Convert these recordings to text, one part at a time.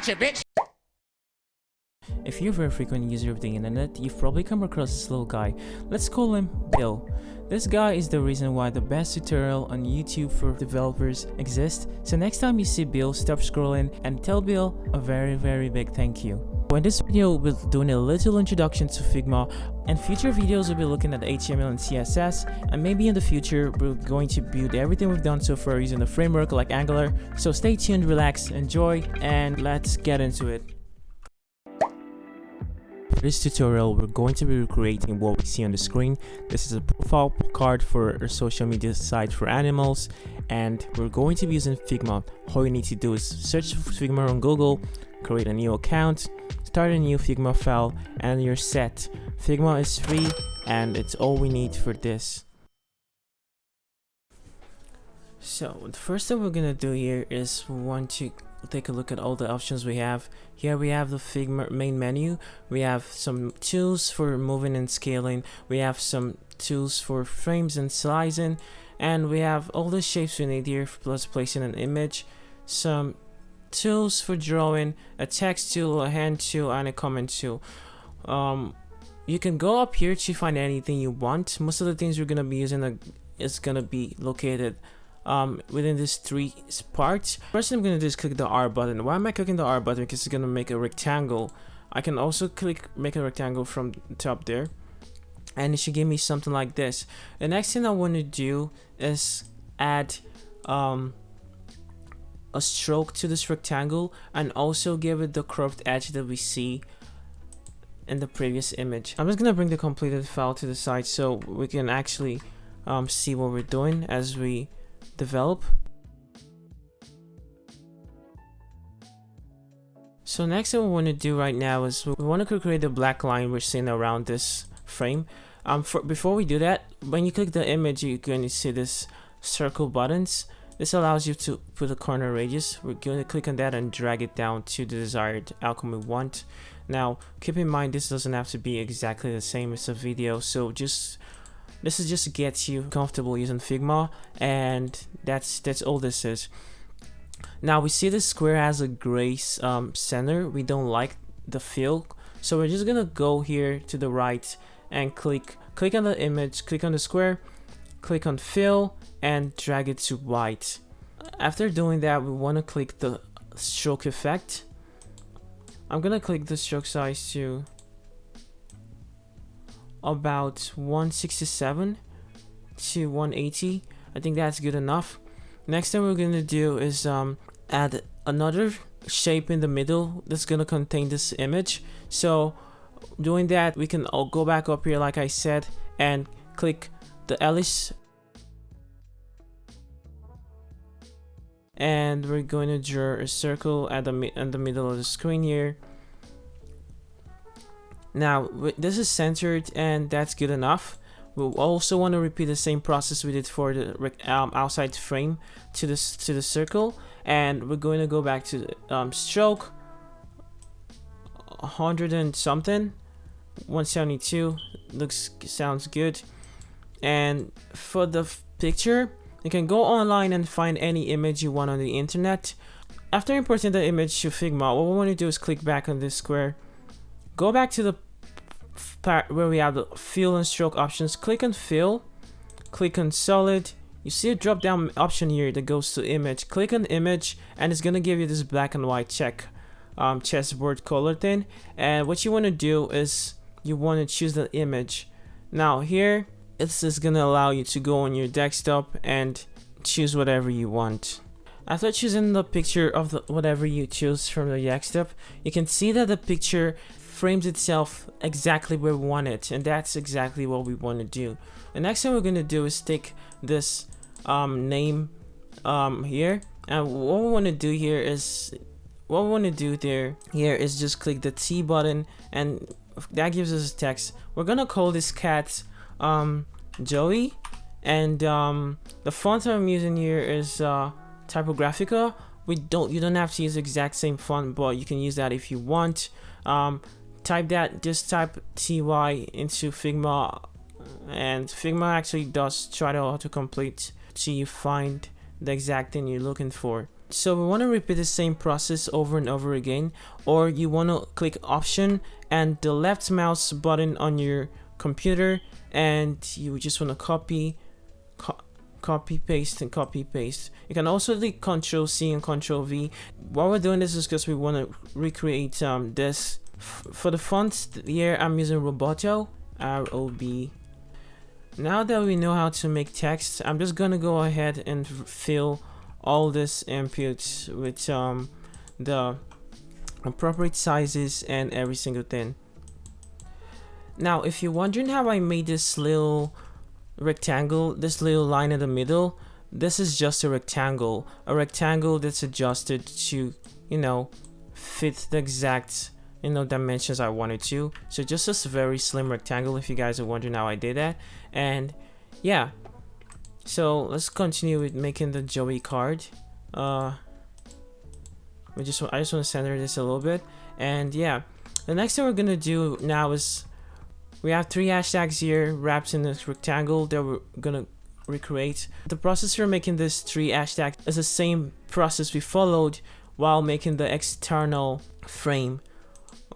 Gotcha, bitch! If you're a very frequent user of the internet, you've probably come across this little guy. Let's call him Bill. This guy is the reason why the best tutorial on YouTube for developers exists. So next time you see Bill, stop scrolling and tell Bill a very big thank you. In this video, we'll be doing a little introduction to Figma, and future videos will be looking at HTML and CSS, and maybe in the future we're going to build everything we've done so far using a framework like Angular. So stay tuned, relax, enjoy, and let's get into it. For this tutorial, we're going to be recreating what we see on the screen. This is a profile card for a social media site for animals, and we're going to be using Figma. All you need to do is search for Figma on Google, create a new account, start a new Figma file, and you're set. Figma is free, and it's all we need for this. So the first thing we're gonna do here is we want to take a look at all the options we have. Here we have the Figma main menu. We have some tools for moving and scaling. We have some tools for frames and slicing, and we have all the shapes we need here, plus placing an image, some tools for drawing, a text tool, a hand tool, and a comment tool. You can go up here to find anything you want. Most of the things we're gonna be using is gonna be located within these three parts. First thing I'm gonna do is click the R button. Why am I clicking the R button? Because it's gonna make a rectangle. I can also make a rectangle from the top there, and it should give me something like this. The next thing I want to do is add a stroke to this rectangle, and also give it the curved edge that we see in the previous image. I'm just gonna bring the completed file to the side so we can actually see what we're doing as we develop. So next thing we want to do right now is we want to create the black line we're seeing around this frame. Before we do that, when you click the image, you're going to see this circle buttons. This allows you to put a corner radius. We're going to click on that and drag it down to the desired outcome we want. Now keep in mind, this doesn't have to be exactly the same as a video, so this is just to get you comfortable using Figma, and that's all this is. Now we see the square has a gray center. We don't like the fill, so we're just gonna go here to the right and click on the image, click on the square, click on fill, and drag it to white. After doing that, we want to click the stroke effect. I'm gonna click the stroke size to about 167 to 180. I think that's good enough. Next thing we're gonna do is add another shape in the middle that's gonna contain this image. So doing that, we can all go back up here like I said and click the ellipse, and we're going to draw a circle at the middle of the screen here. Now this is centered, and that's good enough. We'll also want to repeat the same process we did for the outside frame to the circle, and we're going to go back to the stroke 100 and something, 172 sounds good. And for the picture, you can go online and find any image you want on the internet. After importing the image to Figma, what we want to do is click back on this square, go back to the part where we have the fill and stroke options, click on fill, click on solid. You see a drop down option here that goes to image. Click on image, and it's gonna give you this black and white chessboard color thing. And what you want to do is you want to choose the image. Now here it's just gonna allow you to go on your desktop and choose whatever you want. After choosing the picture of whatever you choose from the desktop, you can see that the picture frames itself exactly where we want it, and that's exactly what we want to do. The next thing we're going to do is take this name here, and what we want to do here is just click the T button, and that gives us a text. We're gonna call this cat Joey, and the font I'm using here is Typographica. You don't have to use the exact same font, but you can use that if you want. Just type TY into Figma, and Figma actually does try to autocomplete till you find the exact thing you're looking for. So we want to repeat the same process over and over again, or you want to click Option and the left mouse button on your computer, and you just want to copy paste and copy paste. You can also click Ctrl C and Ctrl V. Why we're doing this is because we want to recreate this. For the font here, I'm using Roboto, R-O-B. Now that we know how to make text, I'm just gonna go ahead and fill all this input with the appropriate sizes and every single thing. Now, if you're wondering how I made this little rectangle, this little line in the middle, this is just a rectangle that's adjusted to, you know, fit the exact, you know, dimensions I wanted to. So just this very slim rectangle, if you guys are wondering how I did that. And yeah, so let's continue with making the Joey card. I just want to center this a little bit. And yeah, the next thing we're gonna do now is we have 3 hashtags here wrapped in this rectangle that we're gonna recreate. The process for making this 3 hashtags is the same process we followed while making the external frame.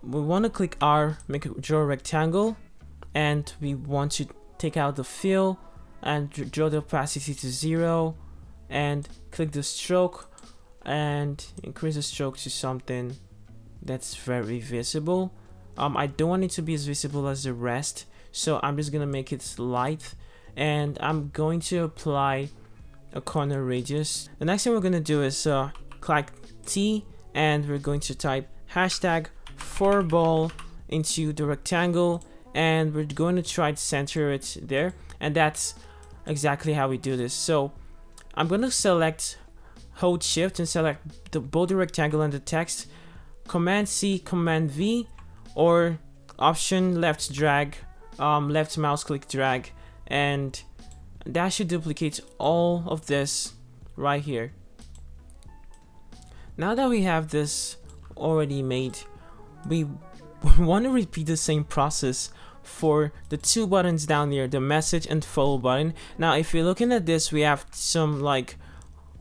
We want to click R, draw a rectangle, and we want to take out the fill and draw the opacity to 0, and click the stroke and increase the stroke to something that's very visible. I don't want it to be as visible as the rest, so I'm just gonna make it light, and I'm going to apply a corner radius. The next thing we're gonna do is click T, and we're going to type hashtag 4ball into the rectangle, and we're going to try to center it there, and that's exactly how we do this. So I'm going to select, hold shift and select both the rectangle and the text, Command C, Command V, or Option left drag, left mouse click drag, and that should duplicate all of this right here. Now that we have this already made, we want to repeat the same process for the 2 buttons down here, the message and follow button. Now if you're looking at this, we have some like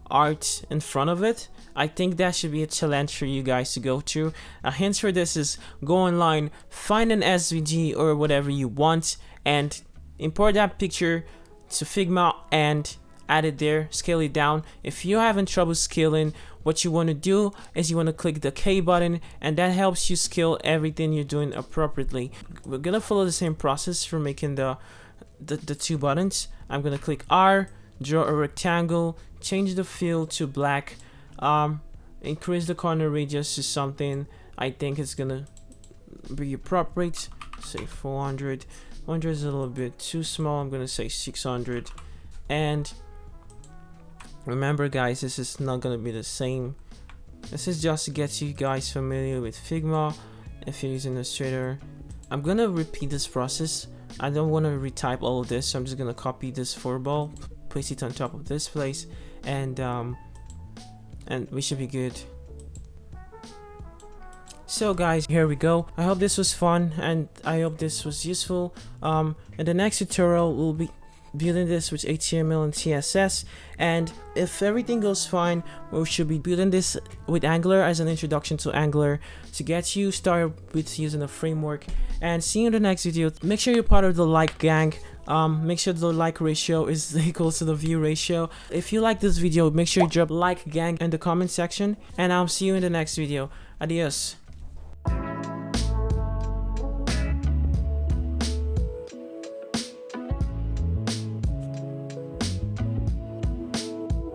art in front of it. I think that should be a challenge for you guys to go through. A hint for this is go online, find an SVG or whatever you want, and import that picture to Figma and add it there, scale it down. If you're having trouble scaling, what you want to do is you want to click the K button, and that helps you scale everything you're doing appropriately. We're gonna follow the same process for making the 2 buttons. I'm gonna click R, draw a rectangle, change the fill to black, increase the corner radius to something I think it's gonna be appropriate, say 400. 100 is a little bit too small, I'm gonna say 600. And remember guys, this is not gonna be the same. This is just to get you guys familiar with Figma if you're using Illustrator. I'm gonna repeat this process. I don't want to retype all of this, so I'm just gonna copy this 4ball, place it on top of this place, and we should be good. So guys, here we go. I hope this was fun, and I hope this was useful. In the next tutorial we'll be building this with HTML and CSS, and if everything goes fine, we should be building this with Angular as an introduction to Angular to get you started with using the framework. And see you in the next video. Make sure you're part of the like gang. Make sure the like ratio is equal to the view ratio. If you like this video, make sure you drop like gang in the comment section, and I'll see you in the next video. Adios.